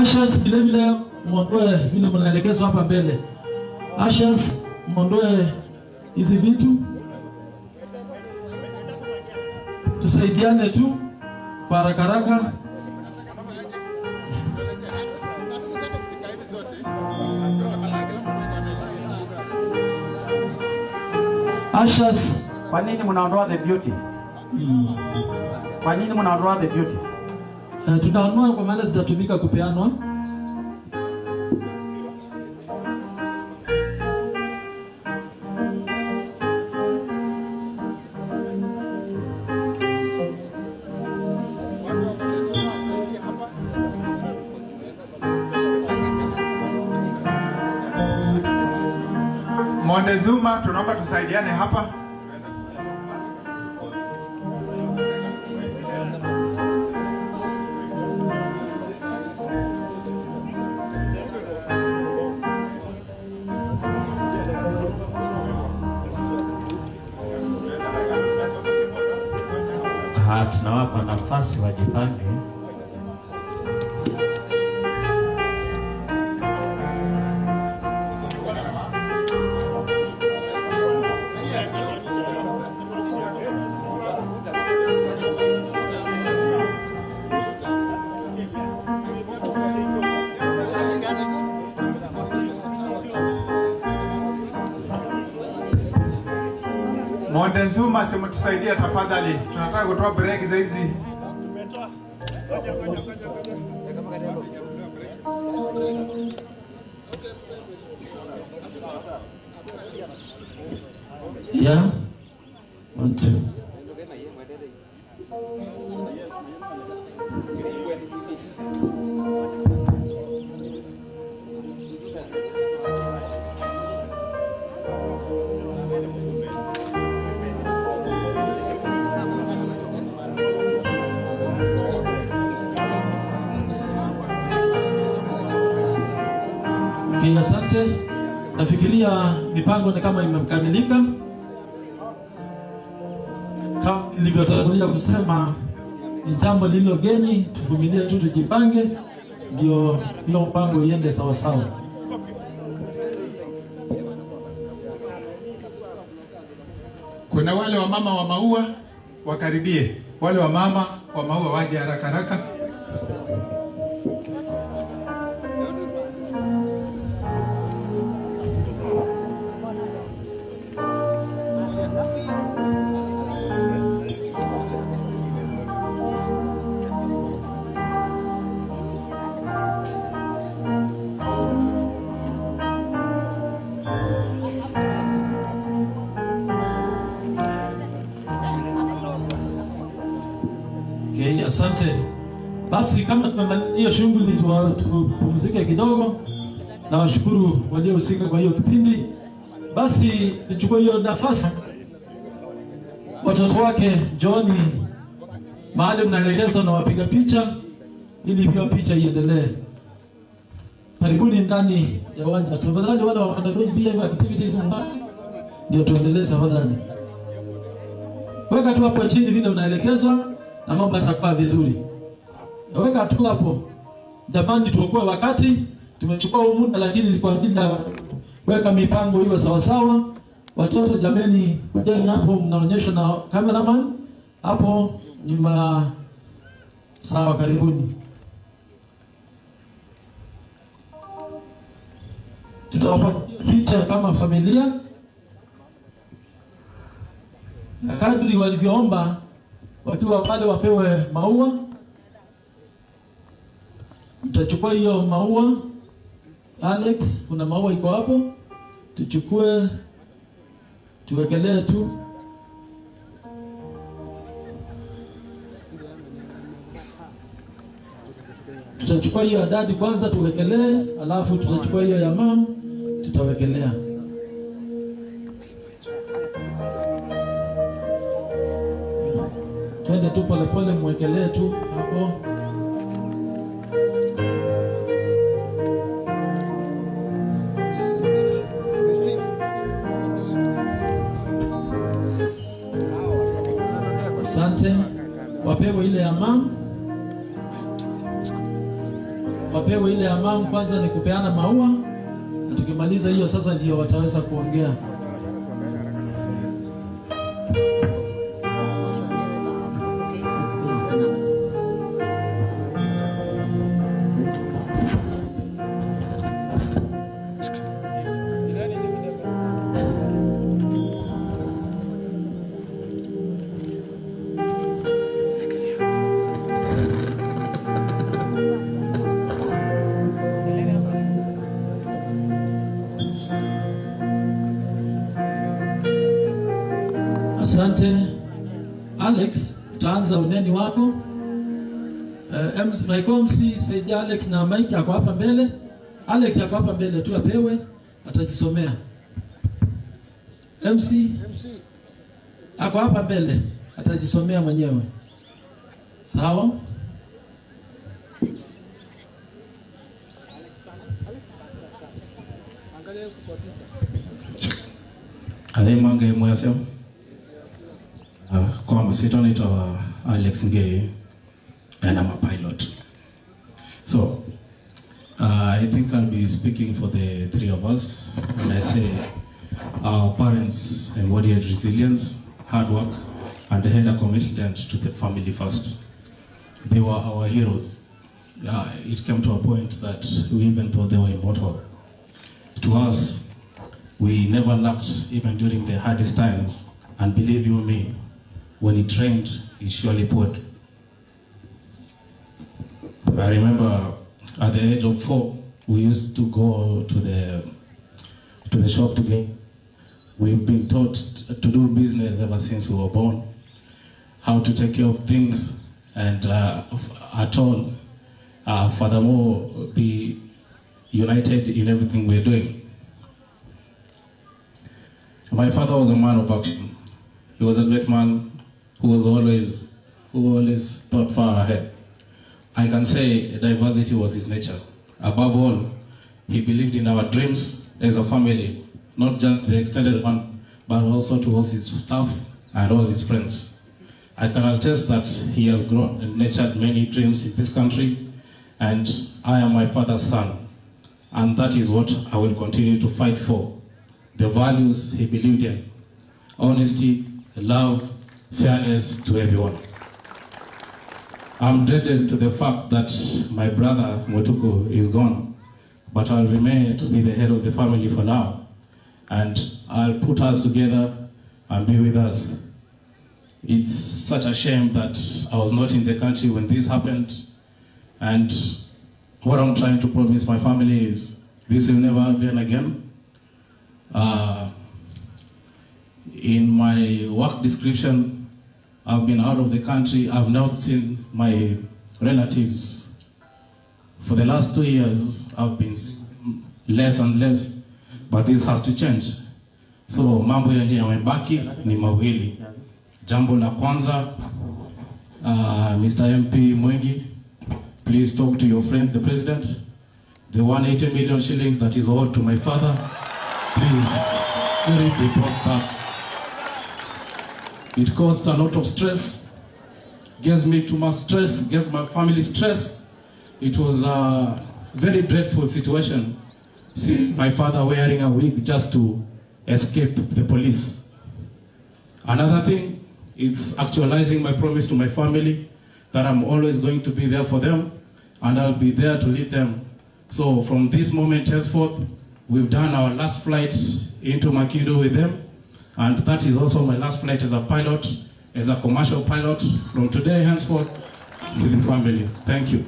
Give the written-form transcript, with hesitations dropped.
Ushers vile vile muondoe vile mnaelekezwa hapa mbele. Ushers muondoe hizi vitu. Tusaidiane tu kwa haraka. Ushers, kwa nini mnaondoa the beauty? Kwa nini mnaondoa the beauty? Tunaondoa kwa maana zitatumika kupeanwa. Montezuma, tunaomba tusaidiane hapa. Tunawapa nafasi wajipange. Montezuma, simutusaidia tafadhali. Tunataka kutoa break za hizi. Yeah. 1 2. Asante. Nafikiria mipango ni kama imekamilika. Kama nilivyotangulia kusema, ni jambo lililo geni, tuvumilie tu, tujipange ndio hiyo mpango iende sawa sawa. Kuna wale wa mama wa maua wakaribie. Wale wa mama wa maua waje haraka. Asante. Basi kama tumemaliza hiyo shughuli, tupumzike kidogo, na washukuru waliohusika kwa hiyo kipindi. Basi nichukue hiyo nafasi, watoto wake John mahali mnaelekezwa na wapiga picha, ili hiyo picha iendelee. Karibuni ndani ya uwanja tafadhali, wale wana those behavior activities ndio tuendelee tafadhali. Weka tu hapo chini vile unaelekezwa na mambo yatakuwa vizuri. Weka tu hapo. Jamani, tuokoe wakati. Tumechukua muda, lakini ni kwa ajili ya weka mipango iwe sawa sawa. Watoto jameni, kujeni hapo, mnaonyeshwa na cameraman hapo nyuma. Sawa, karibuni. Tutawapa picha kama familia, na kadri walivyoomba wakiwa pale wapewe maua. Mtachukua hiyo maua. Alex, kuna maua iko hapo, tuchukue tuwekelee tu. Tutachukua hiyo ya dadi kwanza tuwekelee, alafu tutachukua hiyo ya mama tutawekelea. Twende tu pole pole, mwekelee tu hapo. Asante. Wapewe ile ya mama. wapewe ile amam. Kwanza ni kupeana maua, na tukimaliza hiyo sasa ndio wataweza kuongea. Asante Alex, utaanza uneni wako. MC saidia Alex na Mike yako hapa mbele. Alex yako hapa mbele tu apewe, atajisomea. MC ako hapa mbele, atajisomea mwenyewe. Sawa? Mange mwasem. Kwa masito naitwa Alex Ngei and I'm a pilot. So, I think I'll be speaking for the three of us when I say our parents embodied resilience, hard work, and they had a commitment to the family first. They were our heroes. It came to a point that we even thought they were immortal. To us, we never lacked even during the hardest times, and believe you me, when he trained, he surely poured. I remember at the age of 4, we used to go to the shop together. We've been taught to do business ever since we were born, how to take care of things, and at all, furthermore, be united in everything we're doing. My father was a man of action. He was a great man who always thought far ahead. I can say diversity was his nature. Above all, he believed in our dreams as a family, not just the extended one, but also towards his staff and all his friends. I can attest that he has grown and nurtured many dreams in this country, and I am my father's son, and that is what I will continue to fight for. The values he believed in: honesty, love, fairness to everyone. I'm dreaded to the fact that my brother Motuko is gone, but I'll remain to be the head of the family for now, and I'll put us together and be with us. It's such a shame that I was not in the country when this happened, and what I'm trying to promise my family is this will never happen again. In my work description, I've been out of the country. I've not seen my relatives. For the last 2 years, I've been less and less, but this has to change. So mambo yenye yamebaki ni mawili. Jambo la kwanza, Mr. MP Mwengi, please talk to your friend, the president. The 180 million shillings that is owed to my father, please, let it be brought back. It caused a lot of stress, gives me too much stress, gave my family stress. It was a very dreadful situation. See my father wearing a wig just to escape the police. Another thing, it's actualizing my promise to my family that I'm always going to be there for them, and I'll be there to lead them. So from this moment henceforth, we've done our last flight into Makido with them, and that is also my last flight as a pilot, as a commercial pilot, from today henceforth with the family. Thank you.